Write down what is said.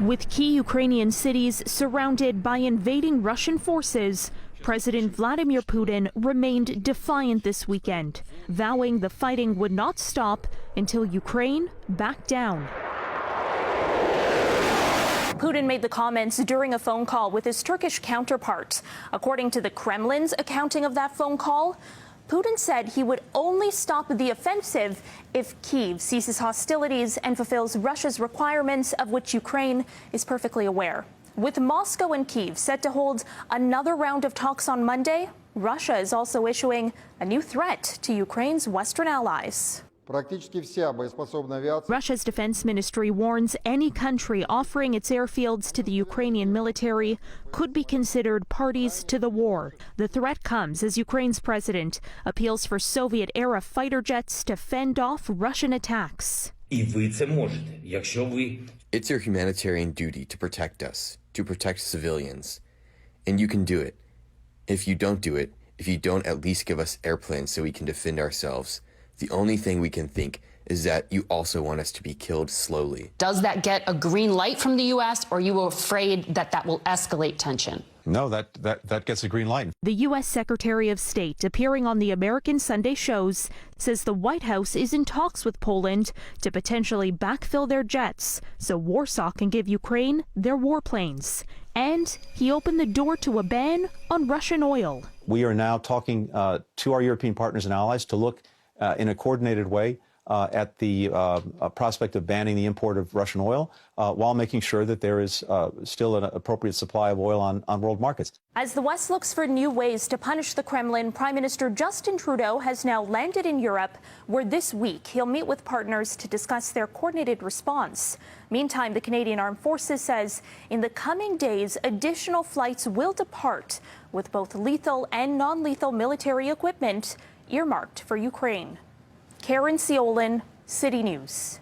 With key Ukrainian cities surrounded by invading Russian forces, President Vladimir Putin remained defiant this weekend, vowing the fighting would not stop until Ukraine backed down. Putin made the comments during a phone call with his Turkish counterpart. According to the Kremlin's accounting of that phone call, Putin said he would only stop the offensive if Kyiv ceases hostilities and fulfills Russia's requirements, of which Ukraine is perfectly aware. With Moscow and Kyiv set to hold another round of talks on Monday, Russia is also issuing a new threat to Ukraine's Western allies. Russia's defense ministry warns any country offering its airfields to the Ukrainian military could be considered parties to the war. The threat comes as Ukraine's president appeals for Soviet-era fighter jets to fend off Russian attacks. It's your humanitarian duty to protect us, to protect civilians. And you can do it. If you don't do it, if you don't at least give us airplanes so we can defend ourselves, the only thing we can think is that you also want us to be killed slowly. Does that get a green light from the U.S., or are you afraid that that will escalate tension? No, that gets a green light. The U.S. Secretary of State, appearing on the American Sunday shows, says the White House is in talks with Poland to potentially backfill their jets so Warsaw can give Ukraine their warplanes. And he opened the door to a ban on Russian oil. We are now talking to our European partners and allies to look in a coordinated way at the prospect of banning the import of Russian oil while making sure that there is still an appropriate supply of oil on world markets. As the West looks for new ways to punish the Kremlin, Prime Minister Justin Trudeau has now landed in Europe, where this week he'll meet with partners to discuss their coordinated response. Meantime, the Canadian Armed Forces says in the coming days, additional flights will depart with both lethal and non-lethal military equipment earmarked for Ukraine. Karen Ciolin, City News.